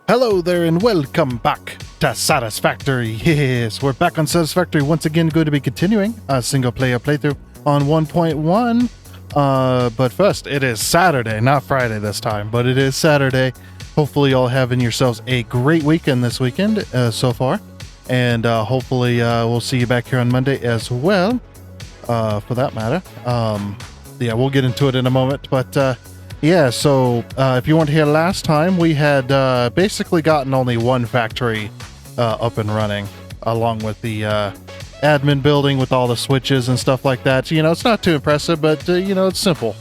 Hello there and welcome back to Satisfactory. Yes, we're back on Satisfactory once again, going to be continuing a single player playthrough on 1.1. But first, it is Saturday, not Friday this time, but it is Saturday. Hopefully y'all having yourselves a great weekend this weekend so far. And hopefully we'll see you back here on Monday as well, for that matter. Yeah, we'll get into it in a moment, but yeah, so if you weren't here last time, we had basically gotten only one factory up and running, along with the admin building with all the switches and stuff like that. So, you know, it's not too impressive, but, you know, it's simple.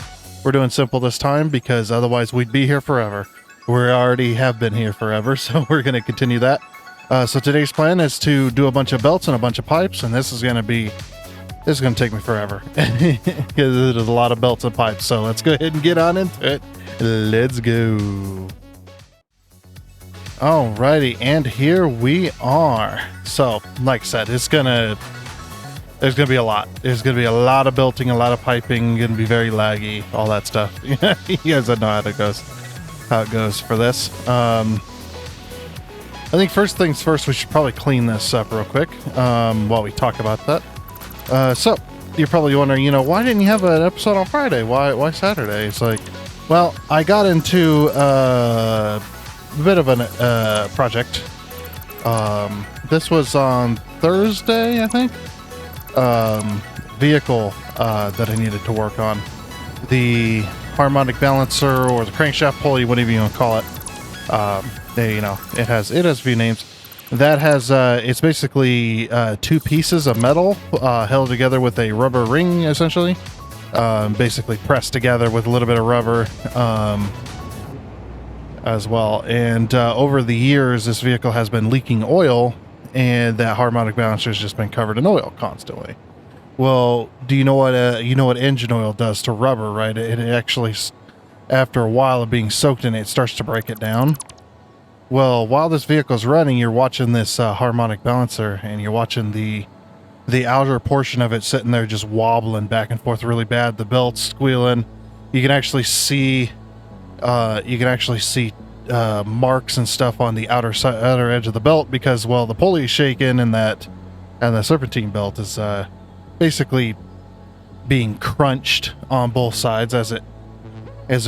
We're doing simple this time because otherwise we'd be here forever. We already have been here forever, so we're going to continue that. So today's plan is to do a bunch of belts and a bunch of pipes, and this is going to take me forever because there's a lot of belts and pipes. So let's go ahead and get on into it. Let's go. Alrighty, and here we are. So, like I said, there's gonna be a lot. There's gonna be a lot of belting, a lot of piping. Gonna be very laggy, all that stuff. You guys know how it goes for this. I think first things first, we should probably clean this up real quick while we talk about that. So you're probably wondering, you know, why didn't you have an episode on Friday? Why Saturday? It's like, well, I got into a bit of a project. This was on Thursday, I think. Vehicle that I needed to work on. The harmonic balancer or the crankshaft pulley, whatever you want to call it. You know, it has a few names. That has it's basically two pieces of metal held together with a rubber ring, essentially. Basically pressed together with a little bit of rubber as well. And over the years, this vehicle has been leaking oil, and that harmonic balancer has just been covered in oil constantly. Well, do you know what engine oil does to rubber, right? It actually, after a while of being soaked in it, it starts to break it down. Well, while this vehicle's running, you're watching this harmonic balancer, and you're watching the outer portion of it sitting there just wobbling back and forth really bad. The belt's squealing. You can actually see marks and stuff on the outer edge of the belt because, well, the pulley's shaking, and the serpentine belt is basically being crunched on both sides as it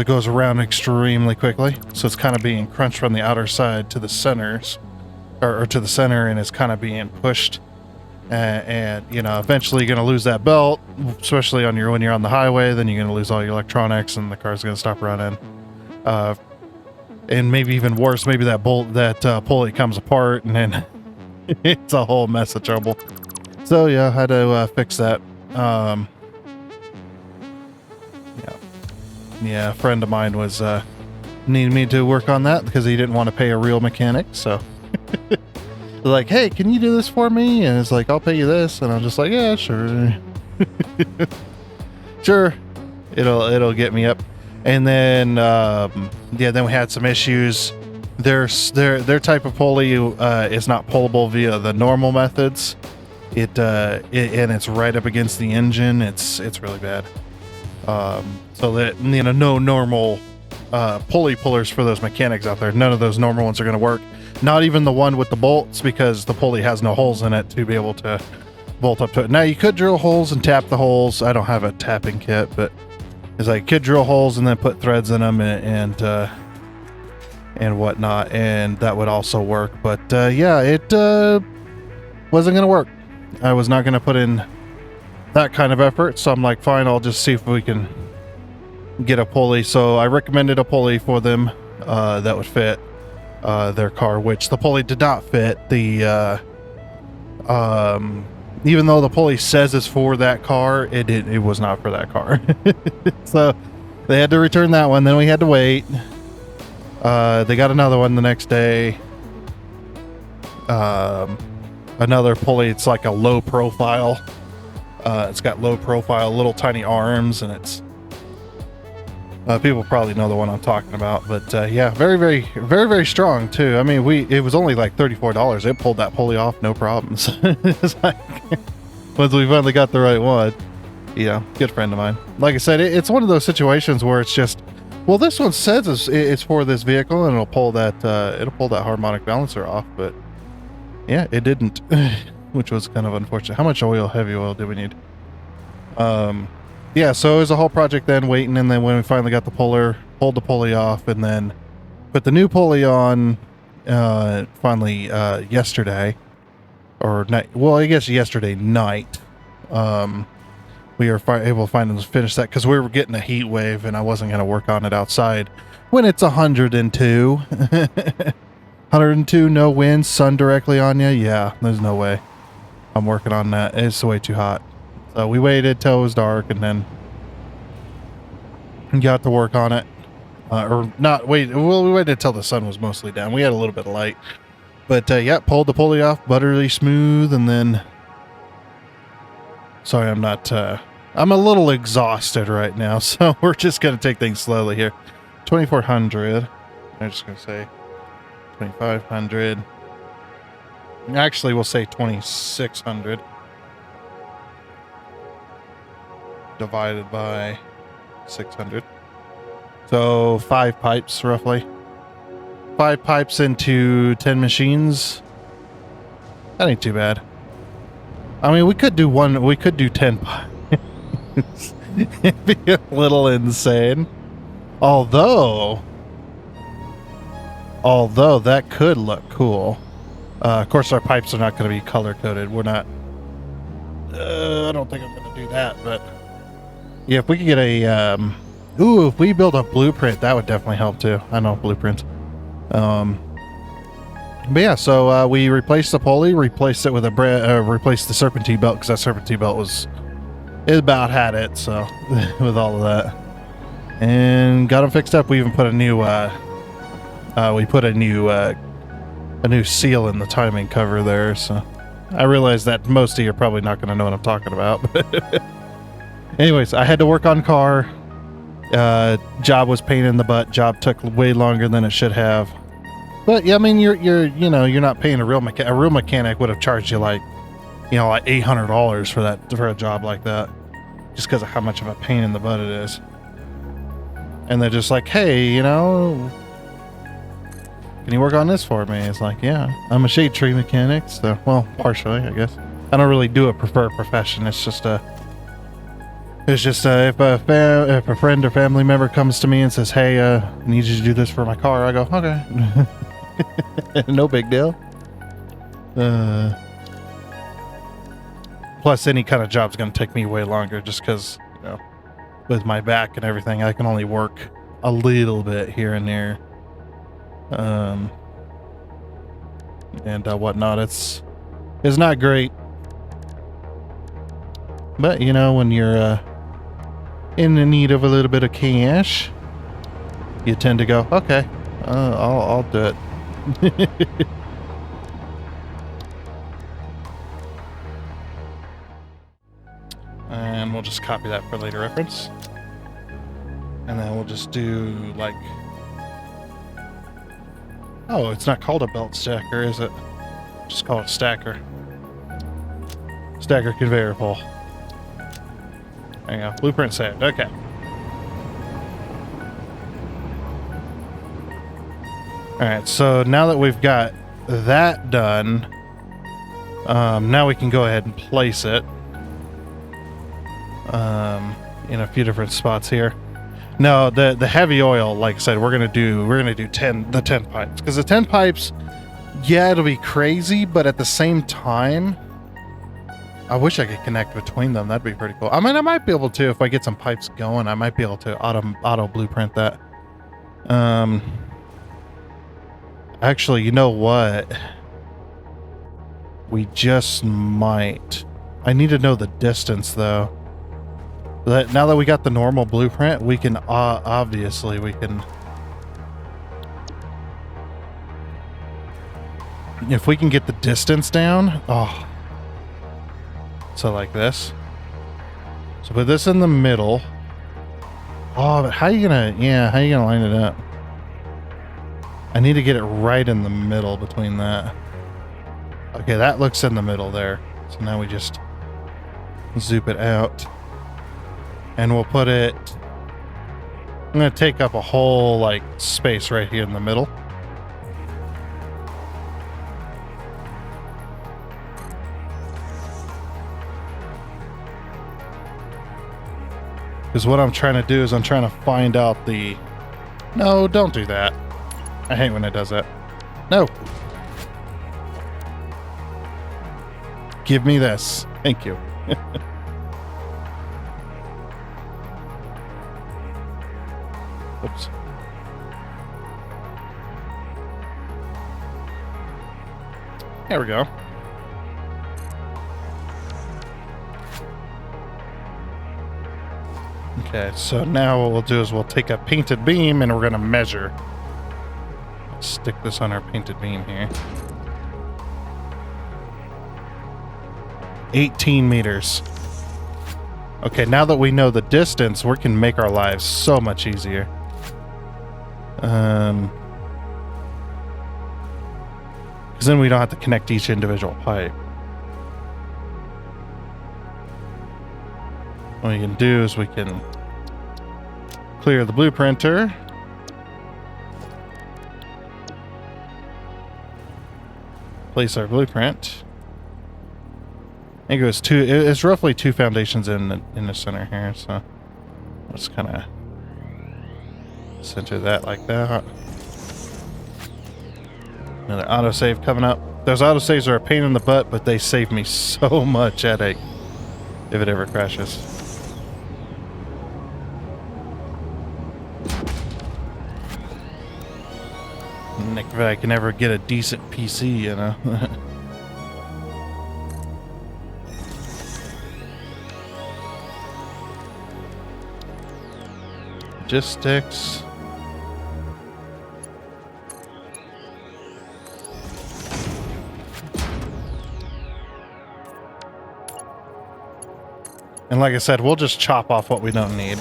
goes around extremely quickly. So it's kind of being crunched from the outer side to the centers, or to the center, and it's kind of being pushed. And you know, eventually you're going to lose that belt, especially when you're on the highway. Then you're going to lose all your electronics, and the car's going to stop running. And maybe even worse, maybe that pulley comes apart, and then it's a whole mess of trouble. So yeah, I had to fix that. Yeah, a friend of mine was needing me to work on that because he didn't want to pay a real mechanic. So like, hey, can you do this for me? And it's like, I'll pay you this. And I'm just like, yeah, sure. Sure. It'll get me up. And then, then we had some issues. Their type of pulley is not pullable via the normal methods. And it's right up against the engine. It's really bad. So that, you know, no normal pulley pullers for those mechanics out there. None of those normal ones are going to work. Not even the one with the bolts, because the pulley has no holes in it to be able to bolt up to it. Now, you could drill holes and tap the holes. I don't have a tapping kit, but it's like, could drill holes and then put threads in them and whatnot, and that would also work. But yeah, it wasn't going to work. I was not going to put in that kind of effort, so I'm like, fine, I'll just see if we can get a pulley. So I recommended a pulley for them that would fit their car, which the pulley did not fit. The even though the pulley says it's for that car, it was not for that car. So they had to return that one. Then we had to wait. They got another one the next day. Another pulley. It's like a low profile. It's got low profile, little tiny arms, and it's people probably know the one I'm talking about. But yeah, very, very, very, very strong too. I mean, it was only like $34. It pulled that pulley off, no problems. It's like, once we finally got the right one, yeah, good friend of mine. Like I said, it's one of those situations where it's just, Well, this one says it's for this vehicle, and it'll pull that harmonic balancer off, but yeah, it didn't, which was kind of unfortunate. How much heavy oil do we need? Yeah, so it was a whole project then waiting, and then when we finally got the puller, pulled the pulley off, and then put the new pulley on, finally, yesterday, or night, well, I guess yesterday night, we were able to finish that, because we were getting a heat wave, and I wasn't going to work on it outside when it's 102. 102, no wind, sun directly on you. Yeah, there's no way I'm working on that. It's way too hot. So we waited till it was dark, and then got to work on it. Or not wait. Well, we waited till the sun was mostly down. We had a little bit of light, but yeah, pulled the pulley off, buttery smooth, and then. Sorry, I'm not. I'm a little exhausted right now, so we're just gonna take things slowly here. 2400. I'm just gonna say 2500. Actually, we'll say 2600. Divided by 600. So 5 pipes roughly. 5 pipes into 10 machines. That ain't too bad. I mean, we could do 10 pipes. It'd be a little insane. Although that could look cool. Of course, our pipes are not going to be color coded. We're not. I don't think I'm going to do that, but. Yeah, if we could get a, if we build a blueprint, that would definitely help too. I know blueprints. But yeah, so we replaced the pulley, replaced it with replaced the serpentine belt, because that serpentine belt it about had it. So with all of that, and got them fixed up. We even put a new, a new seal in the timing cover there. So I realize that most of you are probably not going to know what I'm talking about, but. Anyways, I had to work on car. Job was pain in the butt. Job took way longer than it should have. But yeah, I mean, you're not paying a real mechanic. A real mechanic would have charged you like $800 for a job like that, just because of how much of a pain in the butt it is. And they're just like, hey, can you work on this for me? It's like, yeah, I'm a shade tree mechanic, so well, partially, I guess. I don't really do a preferred profession. It's just if a friend or family member comes to me and says, hey, I need you to do this for my car, I go, okay. No big deal. Plus, any kind of job's going to take me way longer, just because, with my back and everything, I can only work a little bit here and there. And whatnot. It's not great. But, when you're in the need of a little bit of cash, you tend to go, okay, I'll do it. And we'll just copy that for later reference. And then we'll just do like, oh, it's not called a belt stacker, is it? Just call it stacker. Stacker conveyor pull. There you go. Blueprint saved. Okay. Alright, so now that we've got that done, now we can go ahead and place it in a few different spots here. No, the heavy oil, like I said, we're gonna do the 10 pipes, because the 10 pipes, yeah, it'll be crazy, but at the same time, I wish I could connect between them. That'd be pretty cool. I mean, I might be able to, if I get some pipes going, I might be able to auto blueprint that. Actually, you know what? We just might. I need to know the distance, though. Now that we got the normal blueprint, we can, obviously, we can... If we can get the distance down, oh... So like this. So put this in the middle. Oh, but how you gonna line it up? I need to get it right in the middle between that. Okay, that looks in the middle there. So now we just zoop it out. And we'll put it I'm going to take up a whole, like, space right here in the middle. Because what I'm trying to do is I'm trying to find out the... No, don't do that. I hate when it does that. No. Give me this. Thank you. Oops. There we go. Okay, so now what we'll do is we'll take a painted beam and we're going to measure. Stick this on our painted beam here. 18 meters. Okay, now that we know the distance, we can make our lives so much easier. Because then we don't have to connect each individual pipe. What we can do is we can clear the blueprinter. Place our blueprint. I think it was it's roughly 2 foundations in the center here, so let's kind of center that like that. Another autosave coming up. Those autosaves are a pain in the butt, but they save me so much headache if it ever crashes. If I can ever get a decent PC, you know. Logistics. And like I said, we'll just chop off what we don't need.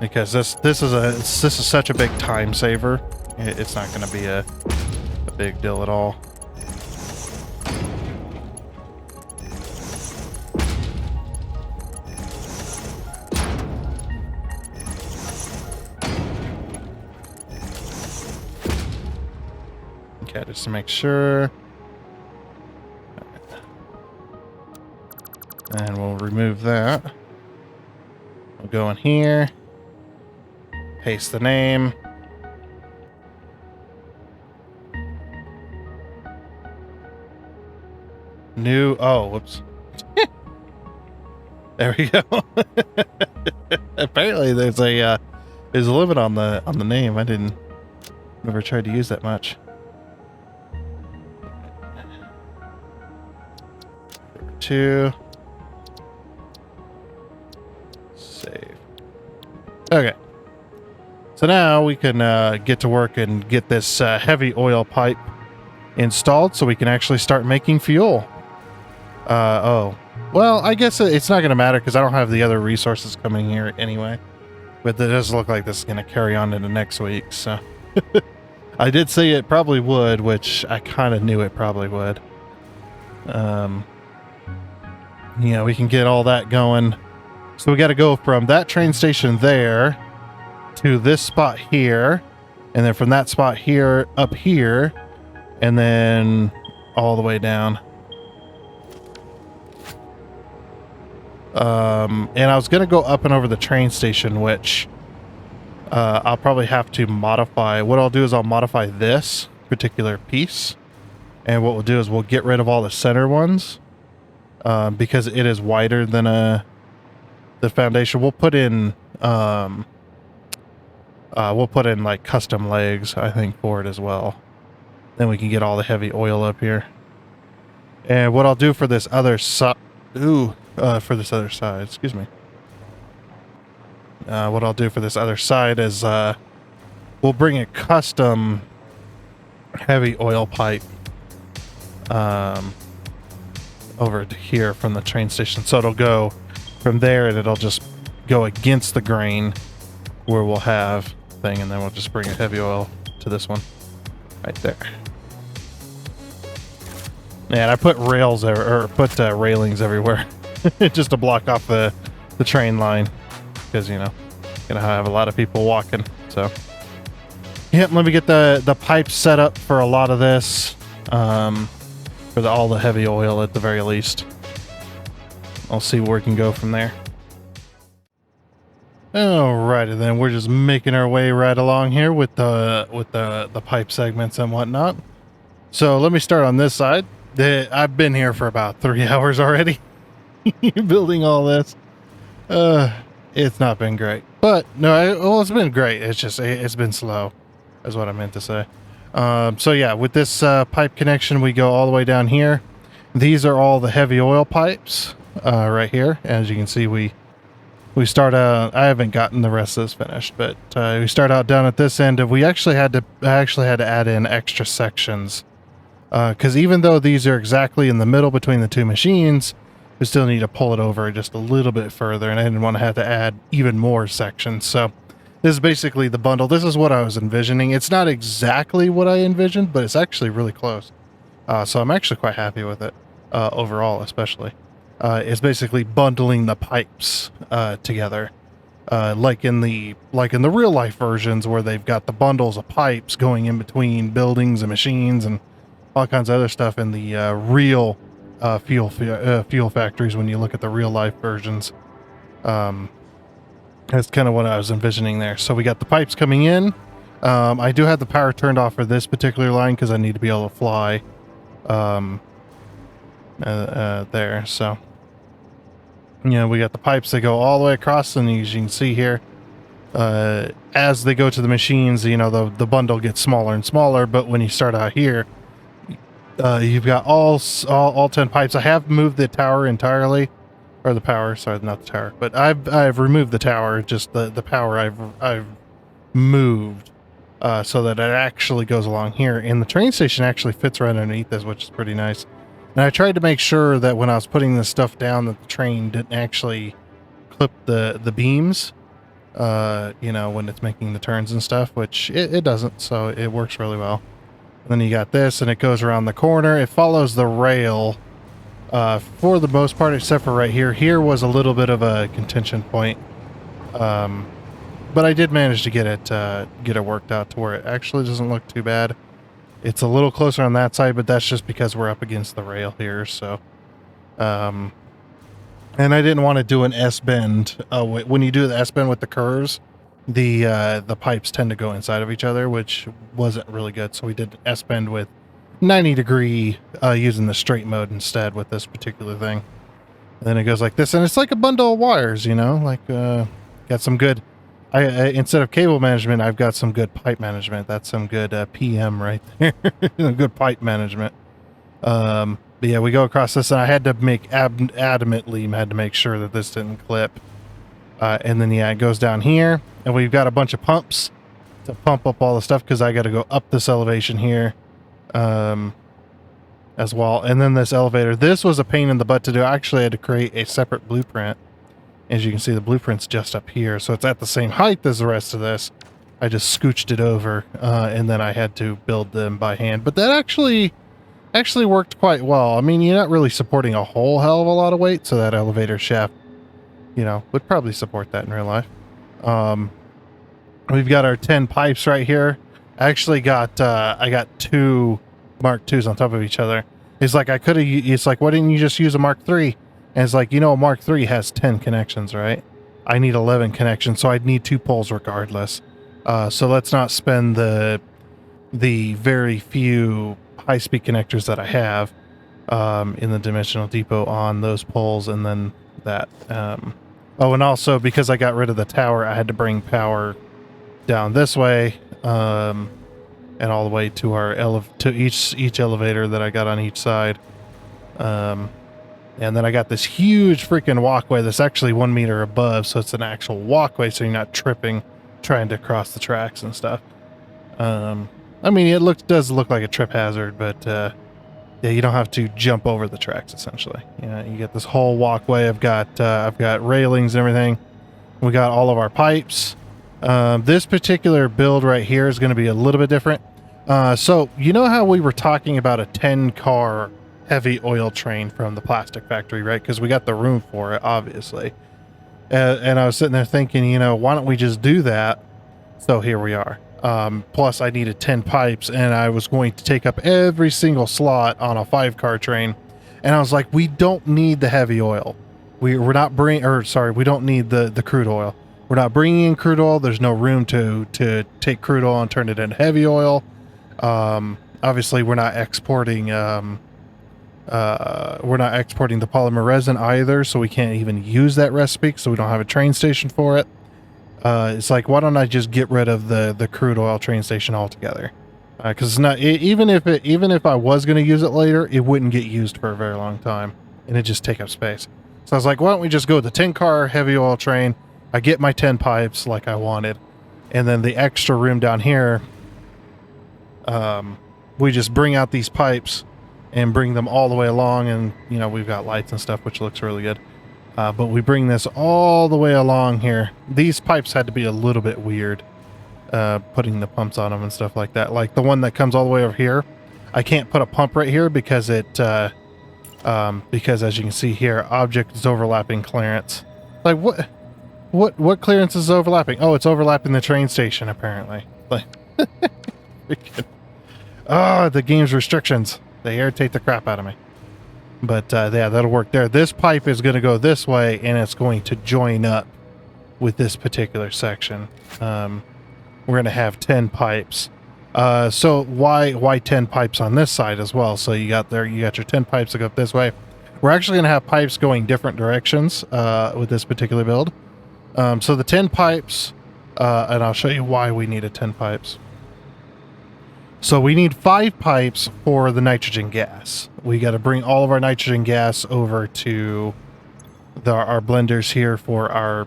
Because this is such a big time saver. It's not going to be a big deal at all. Okay, just to make sure. And we'll remove that. We'll go in here. Paste the name. New. Oh, whoops. There we go. Apparently, there's a limit on the name. I never tried to use that much. Number 2. Save. Okay. So now we can get to work and get this heavy oil pipe installed so we can actually start making fuel. Oh. Well, I guess it's not going to matter because I don't have the other resources coming here anyway. But it does look like this is going to carry on into next week, so... I did say it probably would, which I kind of knew it probably would. Yeah, we can get all that going. So we got to go from that train station there to this spot here, and then from that spot here up here, and then all the way down. And I was gonna go up and over the train station, which I'll probably have to modify. What I'll do is I'll modify this particular piece, and what we'll do is we'll get rid of all the center ones because it is wider than the foundation. We'll put in like custom legs, I think, for it as well. Then we can get all the heavy oil up here. And what I'll do for this other side, excuse me. What I'll do for this other side is we'll bring a custom heavy oil pipe over to here from the train station. So it'll go from there and it'll just go against the grain where we'll have thing, and then we'll just bring a heavy oil to this one right there. And I put rails there, or put railings everywhere just to block off the the train line, because, you know, gonna have a lot of people walking. So yeah, let me get the pipes set up for a lot of this, for all the heavy oil at the very least. I'll see where we can go from there. Alrighty then, we're just making our way right along here with the pipe segments and whatnot. So let me start on this side. I've been here for about 3 hours already building all this. It's not been great, but no, well, it's been great. It's just, it's been slow, is what I meant to say. So yeah, with this pipe connection, we go all the way down here. These are all the heavy oil pipes right here. As you can see, we start out. I haven't gotten the rest of this finished, but we start out down at this end, and I actually had to add in extra sections because even though these are exactly in the middle between the two machines, we still need to pull it over just a little bit further, and I didn't want to have to add even more sections. So this is basically the bundle. This is what I was envisioning. It's not exactly what I envisioned, but it's actually really close. So I'm actually quite happy with it overall, especially. It's basically bundling the pipes together, like in the real life versions where they've got the bundles of pipes going in between buildings and machines and all kinds of other stuff in the real fuel factories. When you look at the real life versions, that's kind of what I was envisioning there. So we got the pipes coming in. I do have the power turned off for this particular line because I need to be able to fly there. So you know, we got the pipes that go all the way across, and as you can see here, as they go to the machines, you know, the bundle gets smaller and smaller. But when you start out here, you've got all 10 pipes. I have moved the tower entirely, or the power. Sorry, not the tower, but I've removed the tower. Just the power I've moved so that it actually goes along here, and the train station actually fits right underneath this, which is pretty nice. And I tried to make sure that when I was putting this stuff down, that the train didn't actually clip the beams, you know, when it's making the turns and stuff, which it doesn't, so it works really well. And then you got this, and it goes around the corner. It follows the rail for the most part, except for right here. Here was a little bit of a contention point, but I did manage to get it worked out to where it actually doesn't look too bad. It's a little closer on that side, but that's just because we're up against the rail here. So, and I didn't want to do an S-bend. When you do the S-bend with the curves, the pipes tend to go inside of each other, which wasn't really good. So we did an S-bend with 90 degree using the straight mode instead with this particular thing. And then it goes like this, and it's like a bundle of wires, you know, like got some good. I instead of cable management, I've got some good pipe management. That's some good PM right there. Good pipe management. But yeah, we go across this, and I had to adamantly had to make sure that this didn't clip. And then yeah, it goes down here, and we've got a bunch of pumps to pump up all the stuff because I got to go up this elevation here, as well. And then this elevator. This was a pain in the butt to do. I actually had to create a separate blueprint. As you can see, the blueprint's just up here, so it's at the same height as the rest of this. I just scooched it over, and then I had to build them by hand. But that actually worked quite well. I mean, you're not really supporting a whole hell of a lot of weight, so that elevator shaft, you know, would probably support that in real life. We've got our 10 pipes right here. I actually got I got 2 Mark IIs on top of each other. It's like it's like, why didn't you just use a Mark III? And it's like, you know, a Mark III has 10 connections, right? I need 11 connections, so I'd need 2 poles regardless. So let's not spend the very few high-speed connectors that I have in the dimensional depot on those poles, and then that. Oh, and also because I got rid of the tower, I had to bring power down this way, and all the way to our each elevator that I got on each side. And then I got this huge freaking walkway that's actually 1 meter above, so it's an actual walkway, so you're not tripping trying to cross the tracks and stuff. I mean, it does look like a trip hazard, but yeah, you don't have to jump over the tracks essentially. You know, you get this whole walkway. I've got railings and everything. We got all of our pipes. This particular build right here is going to be a little bit different. So you know how we were talking about a 10-car heavy oil train from the plastic factory, right? Because we got the room for it, obviously. And I was sitting there thinking, you know, why don't we just do that? So here we are. Plus I needed 10 pipes, and I was going to take up every single slot on a 5-car train. And I was like, we don't need the heavy oil. We're not bringing, or sorry, we don't need the crude oil. We're not bringing in crude oil. There's no room to take crude oil and turn it into heavy oil. Obviously we're not exporting, the polymer resin either, so we can't even use that recipe, so we don't have a train station for it. It's like, why don't I just get rid of the crude oil train station altogether? Because it's not, even if I was going to use it later, it wouldn't get used for a very long time, and it'd just take up space. So I was like, why don't we just go with the 10-car heavy oil train? I get my 10 pipes like I wanted, and then the extra room down here, we just bring out these pipes and bring them all the way along, and you know, we've got lights and stuff, which looks really good. But we bring this all the way along here. These pipes had to be a little bit weird, putting the pumps on them and stuff like that. Like the one that comes all the way over here, I can't put a pump right here because it, because as you can see here, object is overlapping clearance. Like what clearance is overlapping? Oh, it's overlapping the train station apparently. Like, oh, the game's restrictions. They irritate the crap out of me. But yeah, that'll work there. This pipe is going to go this way, and it's going to join up with this particular section. We're going to have 10 pipes. So why 10 pipes on this side as well? So you got your 10 pipes that go up this way. We're actually going to have pipes going different directions with this particular build. So the 10 pipes, and I'll show you why we needed 10 pipes. So we need 5 pipes for the nitrogen gas. We got to bring all of our nitrogen gas over to our blenders here for our,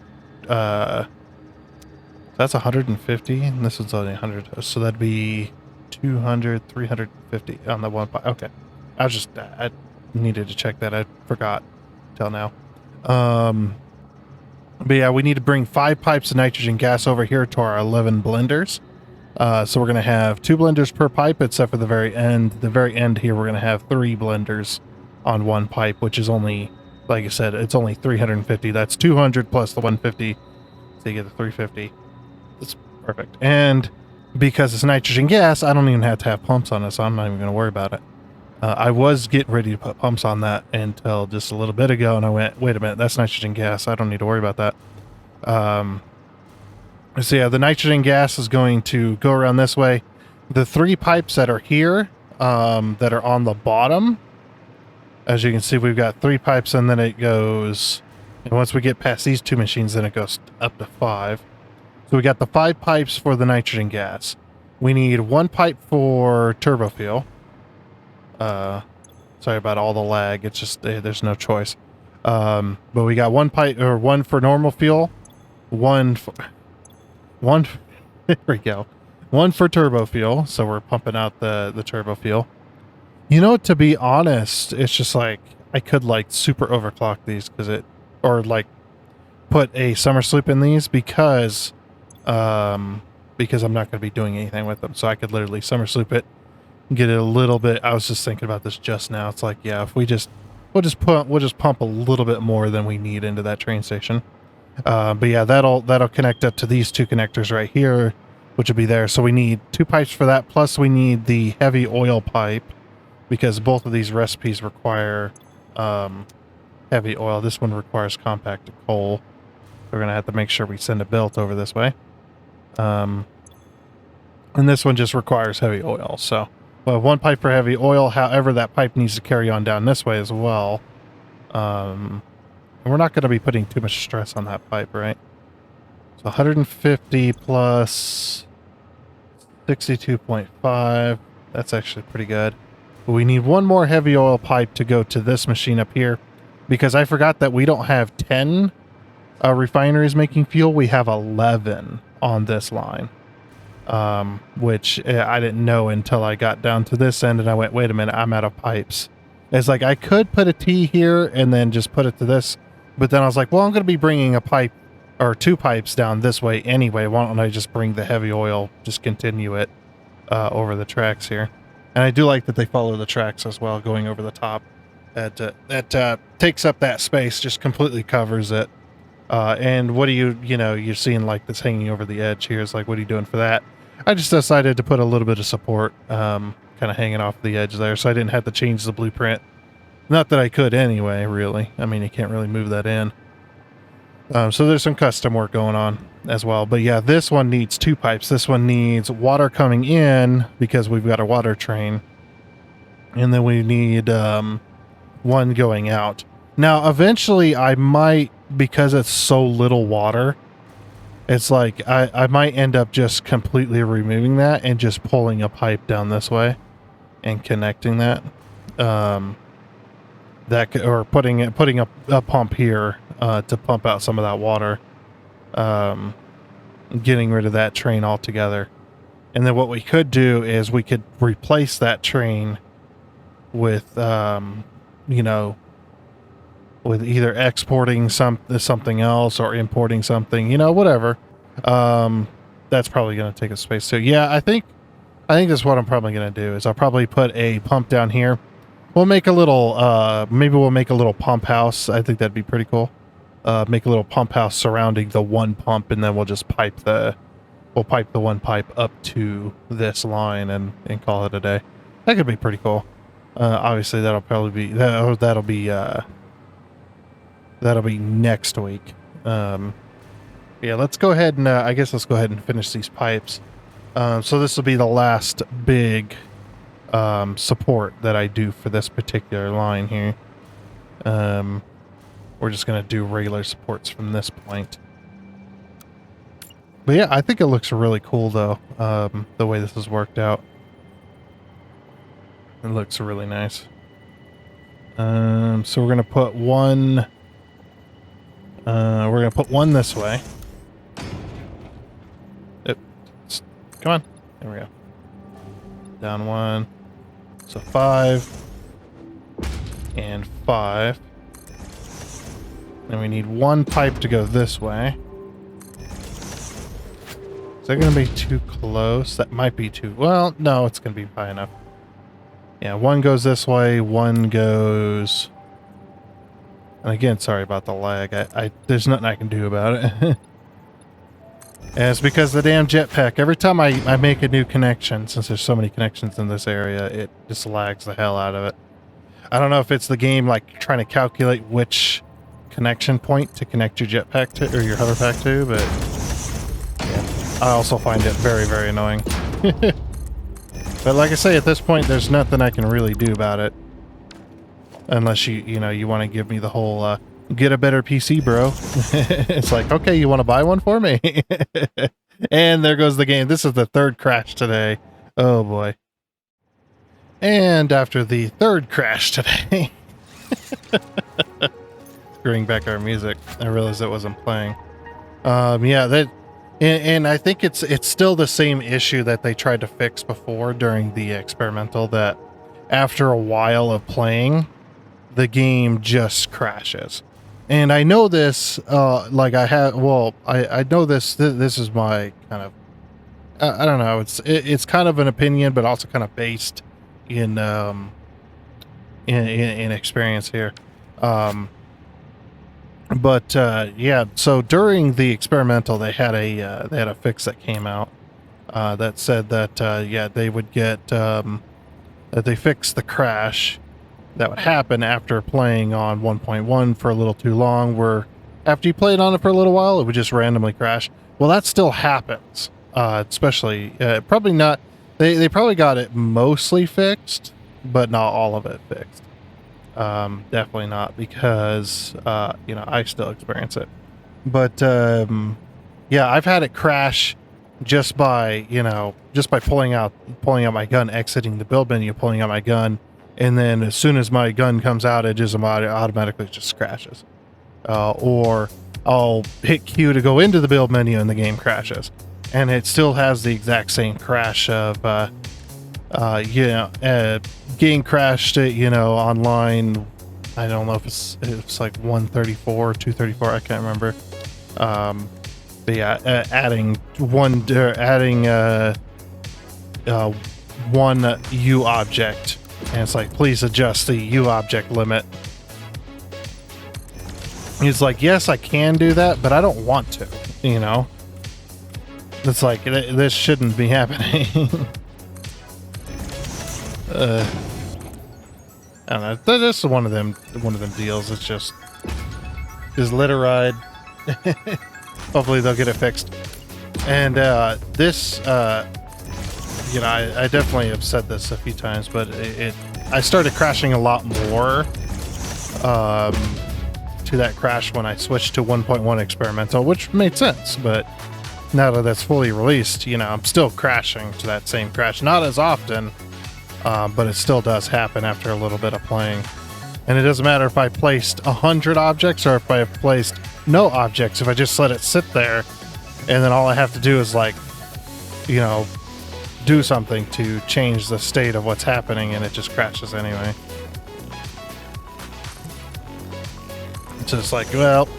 that's 150, and this is only 100. So that'd be 200, 350 on the one pipe. Okay. I needed to check that. I forgot till now. But yeah, we need to bring 5 pipes of nitrogen gas over here to our 11 blenders. So we're going to have 2 blenders per pipe, except for the very end. The very end here, we're going to have 3 blenders on one pipe, which is only, like I said, it's only 350. That's 200 plus the 150. So you get the 350. That's perfect. And because it's nitrogen gas, I don't even have to have pumps on it, so I'm not even going to worry about it. I was getting ready to put pumps on that until just a little bit ago, and I went, wait a minute, that's nitrogen gas. I don't need to worry about that. So yeah, the nitrogen gas is going to go around this way. The 3 pipes that are here, that are on the bottom, as you can see, we've got 3 pipes, and then it goes, and once we get past these 2 machines, then it goes up to 5. So we got the 5 pipes for the nitrogen gas. We need 1 pipe for turbo fuel. Sorry about all the lag. It's just, there's no choice. But we got 1 pipe, or 1 for normal fuel, 1 for... there we go. 1 for turbo fuel, so we're pumping out the turbo fuel. You know, to be honest, it's just like, I could like super overclock these or like put a summer sloop in these because I'm not going to be doing anything with them. So I could literally summer sloop it, get it a little bit. I was just thinking about this just now. It's like, yeah, if we'll just pump a little bit more than we need into that train station. But yeah, that'll connect up to these 2 connectors right here, which will be there. So we need 2 pipes for that. Plus we need the heavy oil pipe because both of these recipes require heavy oil. This one requires compacted coal. We're going to have to make sure we send a belt over this way. And this one just requires heavy oil. So we'll have 1 pipe for heavy oil. However, that pipe needs to carry on down this way as well. And we're not going to be putting too much stress on that pipe, right? So 150 plus 62.5. That's actually pretty good. But we need 1 more heavy oil pipe to go to this machine up here. Because I forgot that we don't have 10 refineries making fuel. We have 11 on this line. Which I didn't know until I got down to this end and I went, wait a minute, I'm out of pipes. It's like I could put a T here and then just put it to this. But then I was like, well, I'm going to be bringing a pipe or 2 pipes down this way anyway. Why don't I just bring the heavy oil, just continue it over the tracks here. And I do like that they follow the tracks as well, going over the top. That takes up that space, just completely covers it. And what are you're seeing like this hanging over the edge here. It's like, what are you doing for that? I just decided to put a little bit of support kind of hanging off the edge there, so I didn't have to change the blueprint. Not that I could anyway, really. I mean, you can't really move that in. So there's some custom work going on as well. But yeah, this one needs 2 pipes. This one needs water coming in because we've got a water train. And then we need one going out. Now, eventually I might, because it's so little water, it's like I might end up just completely removing that and just pulling a pipe down this way and connecting that. Or putting a pump here to pump out some of that water, getting rid of that train altogether. And then what we could do is we could replace that train with with either exporting something else or importing something, whatever. That's probably going to take a space too. Yeah, I think that's what I'm probably going to do is I'll probably put a pump down here. We'll make a little, maybe we'll make a little pump house. I think that'd be pretty cool. Make a little pump house surrounding the one pump, and then we'll just pipe the one pipe up to this line and call it a day. That could be pretty cool. Obviously that'll probably be, that'll be next week. Yeah, let's go ahead and, I guess let's go ahead and finish these pipes. So this will be the last big support that I do for this particular line here. We're just going to do regular supports from this point. But yeah, I think it looks really cool though, the way this has worked out. It looks really nice. So we're going to put one this way. Come on. There we go. Down 1. So 5 and 5. Then we need 1 pipe to go this way. Is that going to be too close? That might be too... Well, no, it's going to be high enough. Yeah, 1 goes this way, 1 goes... And again, sorry about the lag. There's nothing I can do about it. And it's because the damn jetpack, every time I make a new connection, since there's so many connections in this area, it just lags the hell out of it. I don't know if it's the game like trying to calculate which connection point to connect your jetpack to, or your hoverpack to, but yeah, I also find it very, very annoying. But like I say, at this point, there's nothing I can really do about it. Unless you want to give me the whole, get a better PC, bro. It's like, okay, you want to buy one for me? And there goes the game. This is the 3rd crash today. Oh boy. And after the 3rd crash today, screwing back our music, I realized it wasn't playing. Yeah, and I think it's still the same issue that they tried to fix before during the experimental, that after a while of playing, the game just crashes. And I know this, I know this is my kind of, I don't know, it's kind of an opinion, but also kind of based in experience here. Yeah, so during the experimental, they had a fix that came out that said that they would get that they fixed the crash that would happen after playing on 1.1 for a little too long, where after you played on it for a little while, it would just randomly crash. Well, that still happens, especially probably not. They probably got it mostly fixed, but not all of it fixed. Definitely not, because I still experience it. But yeah, I've had it crash just by pulling out my gun, exiting the build menu, pulling out my gun, and then as soon as my gun comes out, it just automatically just crashes. Or I'll hit Q to go into the build menu and the game crashes, and it still has the exact same crash of game crashed it, online. I don't know if it's like 134 or 234. I can't remember. But yeah, adding one U object, and it's like, please adjust the U object limit. He's like, yes, I can do that, but I don't want to, you know? It's like, this shouldn't be happening. I don't know. This is one of them deals. It's just let it ride. Hopefully they'll get it fixed. And this, you know, I definitely have said this a few times, but I started crashing a lot more to that crash when I switched to 1.1 experimental, which made sense. But now that that's fully released, you know, I'm still crashing to that same crash. Not as often, but it still does happen after a little bit of playing. And it doesn't matter if I placed 100 objects or if I have placed no objects. If I just let it sit there, and then all I have to do is, like, you know, do something to change the state of what's happening, and it just crashes anyway. It's just like, well,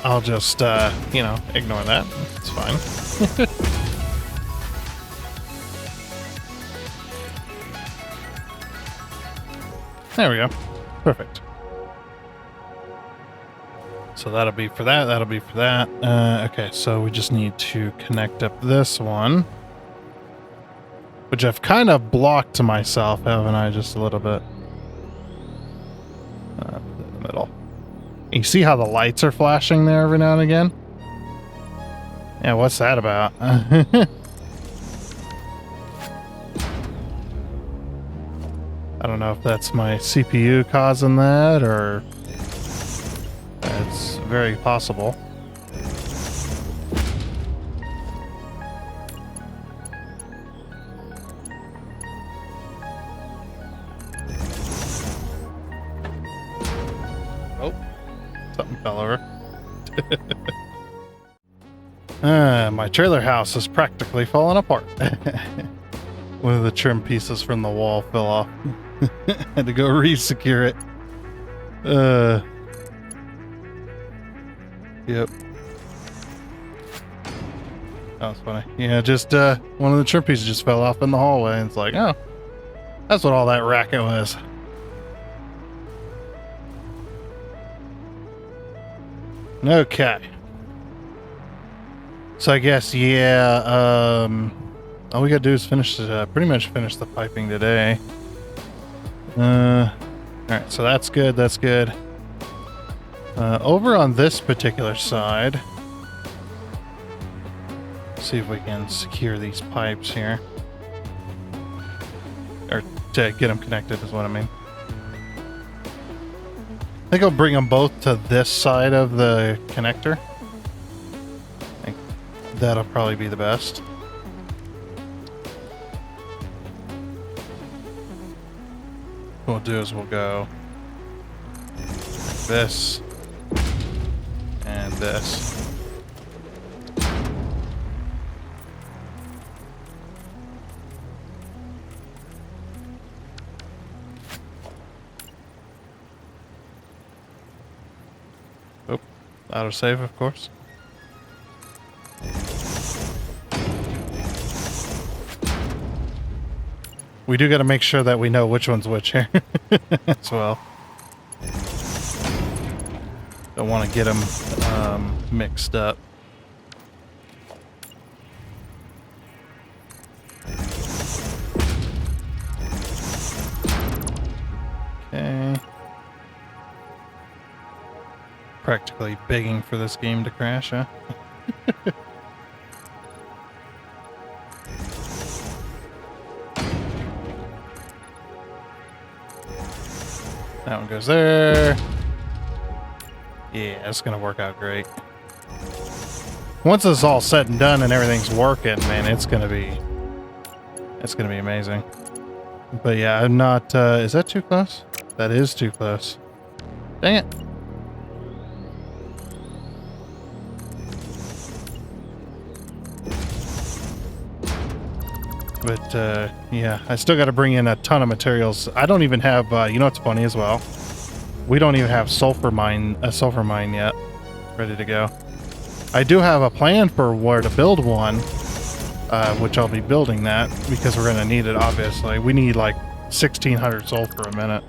I'll just, you know, ignore that. It's fine. There we go. Perfect. So that'll be for that. That'll be for that. Okay, so we just need to connect up this one, which I've kind of blocked to myself, haven't I? Just a little bit. In the middle. You see how the lights are flashing there every now and again? Yeah, what's that about? I don't know if that's my CPU causing that, or it's very possible. Oh, something fell over. My trailer house is practically falling apart. One of the trim pieces from the wall fell off. Had to go re-secure it. Yep. That was funny. Yeah, just one of the trim pieces just fell off in the hallway, and it's like, oh, that's what all that racket was. Okay. So I guess, yeah, all we gotta do is finish, pretty much finish the piping today. Alright, so that's good, that's good. Over on this particular side, see if we can secure these pipes here. Or to get them connected is what I mean. I think I'll bring them both to this side of the connector. I think that'll probably be the best. What we'll do is we'll go this and this. Oh, autosave, of course. We do got to make sure that we know which one's which here as well. Don't want to get them mixed up. Okay. Practically begging for this game to crash, huh? That one goes there. Yeah, it's gonna work out great. Once it's all said and done and everything's working, man, it's gonna be amazing. But yeah, I'm not, is that too close? That is too close. Dang it. But, yeah, I still got to bring in a ton of materials. I don't even have, you know what's funny as well? We don't even have a sulfur mine yet ready to go. I do have a plan for where to build one, which I'll be building that because we're going to need it, obviously. We need like 1,600 sulfur a minute.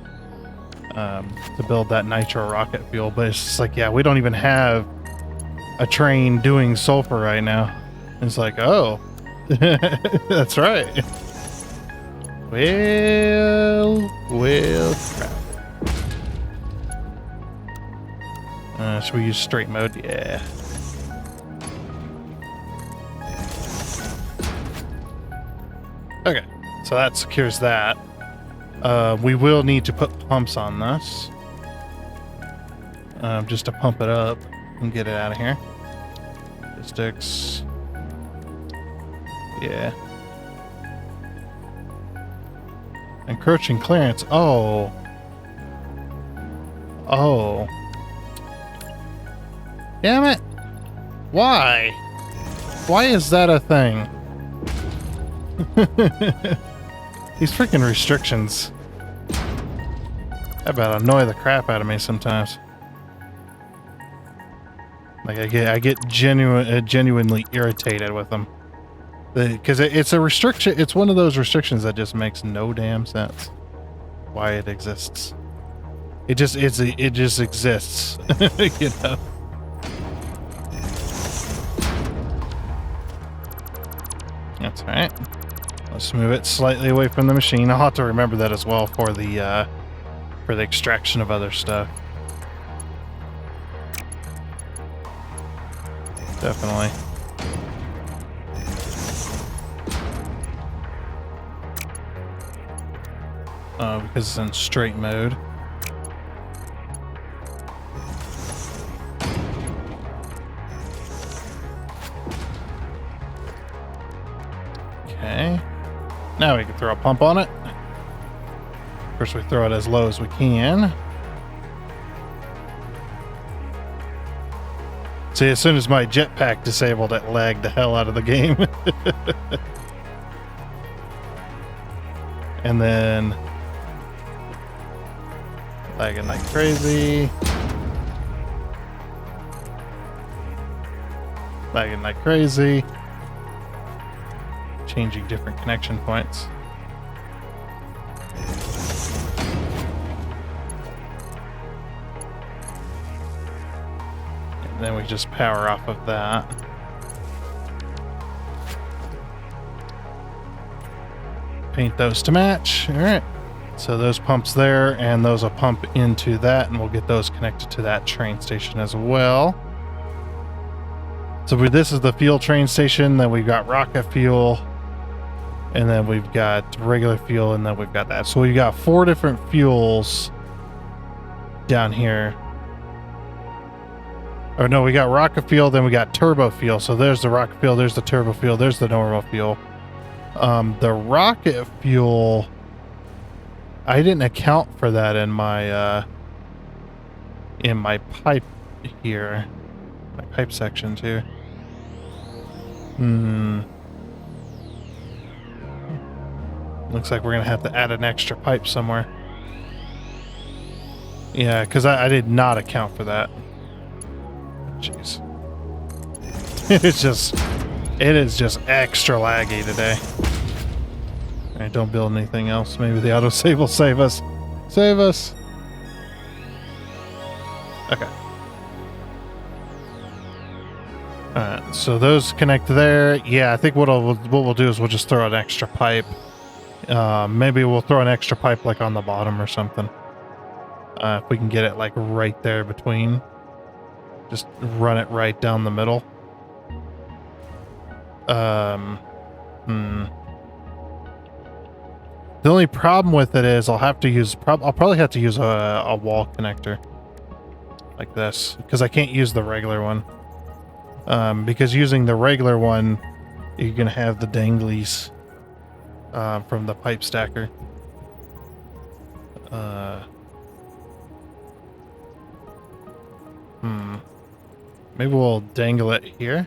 to build that nitro rocket fuel. But it's just like, yeah, we don't even have a train doing sulfur right now. It's like, oh, that's right. Well, crap. Should we use straight mode? Yeah. Okay, so that secures that. We will need to put pumps on this. Just to pump it up and get it out of here. Sticks. Yeah. Encroaching clearance. Oh. Oh. Damn it. Why? Why is that a thing? These freaking restrictions. That about annoy the crap out of me sometimes. Like I get genuinely irritated with them. Because it's a restriction. It's one of those restrictions that just makes no damn sense. Why it exists. It just exists. You know. That's all right. Let's move it slightly away from the machine. I'll have to remember that as well for the extraction of other stuff. Definitely. Because it's in straight mode. Okay. Now we can throw a pump on it. First we throw it as low as we can. See, as soon as my jetpack disabled, it lagged the hell out of the game. And then lagging like crazy. Lagging like crazy. Changing different connection points. And then we just power off of that. Paint those to match. All right. So those pumps there, and those will pump into that, and we'll get those connected to that train station as well. So this is the fuel train station. Then we've got rocket fuel, and then we've got regular fuel, and then we've got that. So we've got 4 different fuels down here. Or no, we got rocket fuel, then we got turbo fuel. So there's the rocket fuel, there's the turbo fuel, there's the normal fuel. The rocket fuel, I didn't account for that in my pipe here, my pipe sections here. Looks like we're gonna have to add an extra pipe somewhere. Yeah, because I did not account for that. Jeez. It is just extra laggy today. Alright, don't build anything else. Maybe the autosave will save us. Save us! Okay. Alright, so those connect there. Yeah, I think what we'll do is we'll just throw an extra pipe. Maybe we'll throw an extra pipe like on the bottom or something. If we can get it like right there between. Just run it right down the middle. The only problem with it is I'll probably have to use a wall connector like this, because I can't use the regular one. Because using the regular one, you're gonna have the danglies from the pipe stacker. Maybe we'll dangle it here.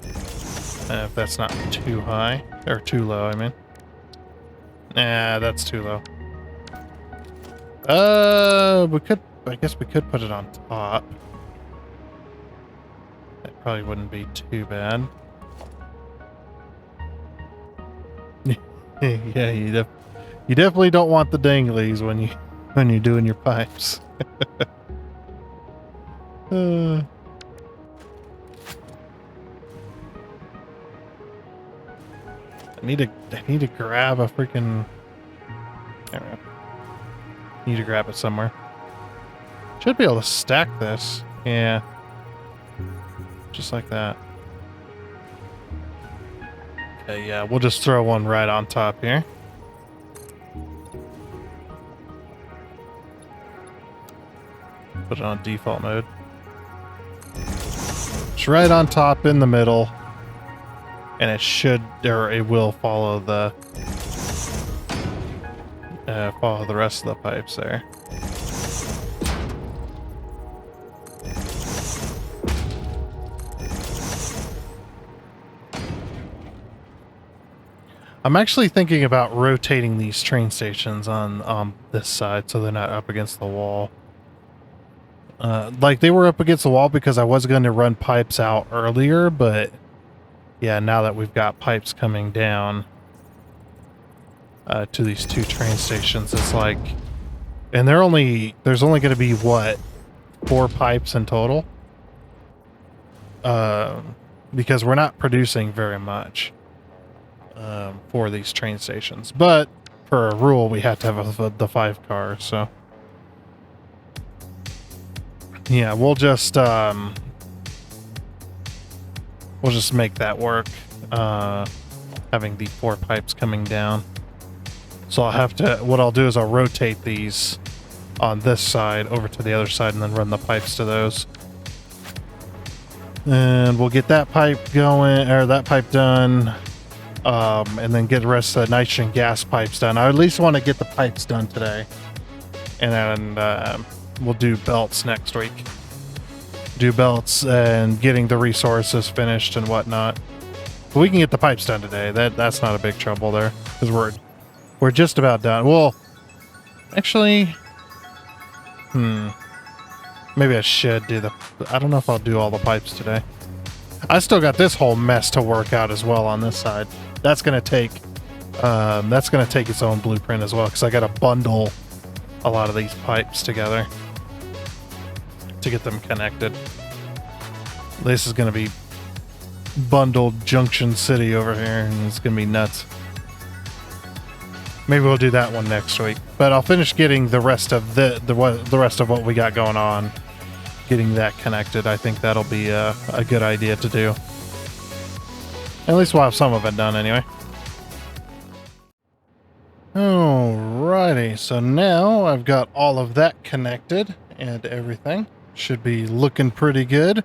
If that's not too high. Or too low, I mean. Nah, that's too low. I guess we could put it on top. That probably wouldn't be too bad. Yeah, you definitely don't want the danglies when when you're doing your pipes. I need to grab a freaking. I don't know. Need to grab it somewhere. Should be able to stack this. Yeah. Just like that. Okay, yeah, we'll just throw one right on top here. Put it on default mode. It's right on top in the middle. And it should, or it will follow the rest of the pipes there. I'm actually thinking about rotating these train stations on this side so they're not up against the wall. Like they were up against the wall because I was going to run pipes out earlier, but yeah, now that we've got pipes coming down to these two train stations, it's like, and there's only going to be what, 4 pipes in total, because we're not producing very much for these train stations. But per rule, we have to have the 5 cars. So yeah, we'll just make that work. Having the 4 pipes coming down. So I'll have to, what I'll do is I'll rotate these on this side over to the other side and then run the pipes to those. And we'll get that pipe going, or that pipe done, and then get the rest of the nitrogen gas pipes done. I at least want to get the pipes done today. And then we'll do belts next week. Do belts and getting the resources finished and whatnot. But we can get the pipes done today. That's not a big trouble there, because we're just about done. Well, actually, maybe I should do I don't know if I'll do all the pipes today. I still got this whole mess to work out as well on this side. That's gonna take its own blueprint as well, because I got to bundle a lot of these pipes together to get them connected. This is gonna be bundled Junction City over here, and it's gonna be nuts. Maybe we'll do that one next week. But I'll finish getting the rest of the rest of what we got going on, getting that connected. I think that'll be a good idea to do. At least we'll have some of it done anyway. Alrighty, so now I've got all of that connected and everything. Should be looking pretty good.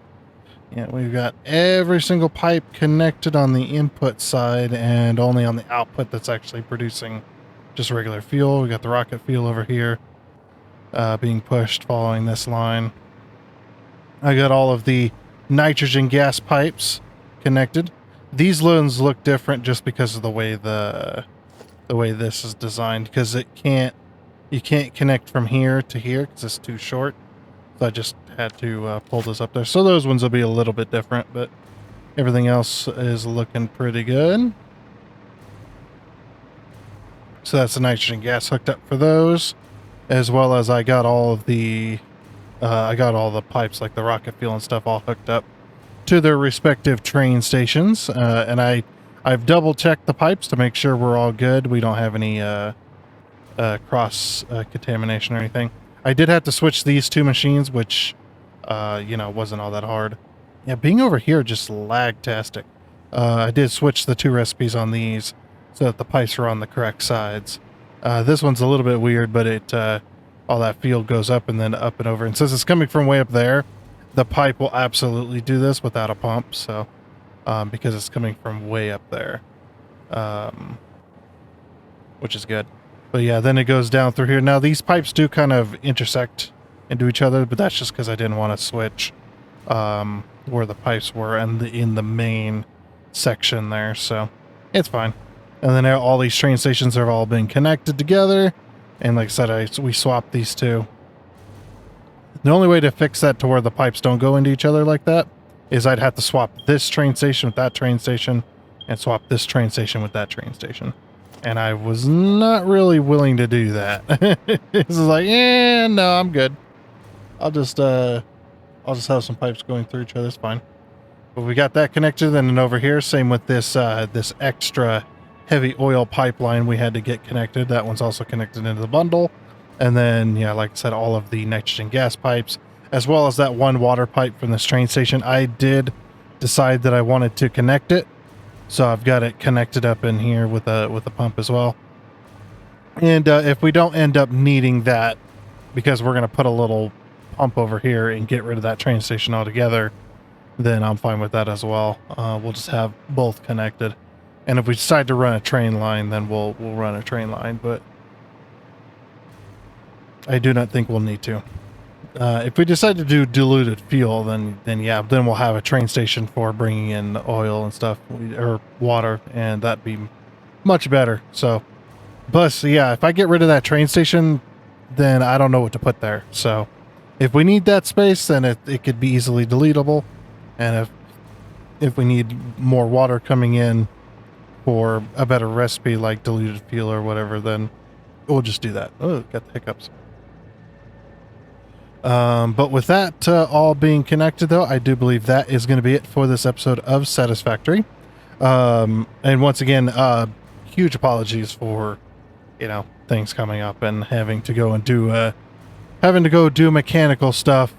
Yeah, we've got every single pipe connected on the input side and only on the output that's actually producing just regular fuel. We got the rocket fuel over here being pushed following this line. I got all of the nitrogen gas pipes connected. These ones look different just because of the way this is designed, because you can't connect from here to here because it's too short. So I just had to pull this up there. So those ones will be a little bit different, but everything else is looking pretty good. So that's the nitrogen gas hooked up for those, as well as I got all of the pipes like the rocket fuel and stuff all hooked up to their respective train stations. And I've double checked the pipes to make sure we're all good. We don't have any cross contamination or anything. I did have to switch these 2 machines, which wasn't all that hard. Yeah, being over here just lag-tastic. I did switch the 2 recipes on these so that the pipes are on the correct sides. This one's a little bit weird, but all that field goes up and then up and over. And since it's coming from way up there, the pipe will absolutely do this without a pump. So, because it's coming from way up there, which is good. But yeah, then it goes down through here. Now these pipes do kind of intersect into each other, but that's just because I didn't want to switch where the pipes were in the main section there. So it's fine. And then all these train stations have all been connected together. And like I said, we swapped these 2. The only way to fix that to where the pipes don't go into each other like that is I'd have to swap this train station with that train station and swap this train station with that train station. and I was not really willing to do that. It's like, no, I'm good. I'll just have some pipes going through each other. It's fine. But we got that connected, and then over here, same with this this extra heavy oil pipeline we had to get connected. That one's also connected into the bundle. And then, yeah, like I said, all of the nitrogen gas pipes, as well as that one water pipe from this train station. I did decide that I wanted to connect it, so I've got it connected up in here with a pump as well. And if we don't end up needing that, because we're going to put a little pump over here and get rid of that train station altogether, then I'm fine with that as well. We'll just have both connected. And if we decide to run a train line, then we'll run a train line, but I do not think we'll need to. If we decide to do diluted fuel, then we'll have a train station for bringing in oil and stuff, or water, and that'd be much better. So, plus, yeah, if I get rid of that train station, then I don't know what to put there. So, if we need that space, then it could be easily deletable. And if we need more water coming in for a better recipe like diluted fuel or whatever, then we'll just do that. Oh, got the hiccups. But with that all being connected, though, I do believe that is going to be it for this episode of Satisfactory. And once again, huge apologies for, things coming up and having to go do mechanical stuff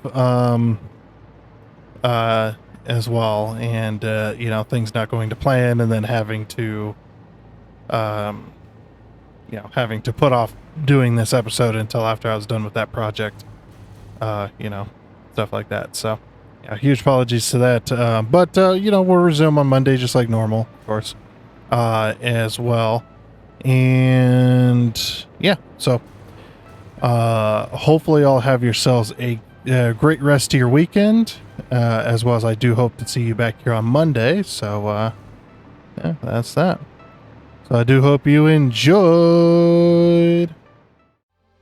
as well, and things not going to plan, and then having to put off doing this episode until after I was done with that project. Stuff like that. So, yeah, huge apologies to that. But we'll resume on Monday just like normal, of course, as well. And yeah, so hopefully I'll have yourselves a great rest of your weekend, as well as I do hope to see you back here on Monday. So, yeah, that's that. So I do hope you enjoyed.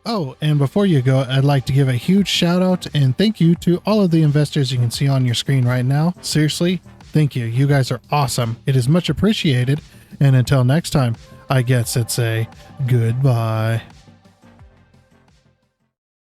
Oh, and before you go, I'd like to give a huge shout out and thank you to all of the investors you can see on your screen right now. Seriously, thank you. You guys are awesome. It is much appreciated. And until next time, I guess it's a goodbye.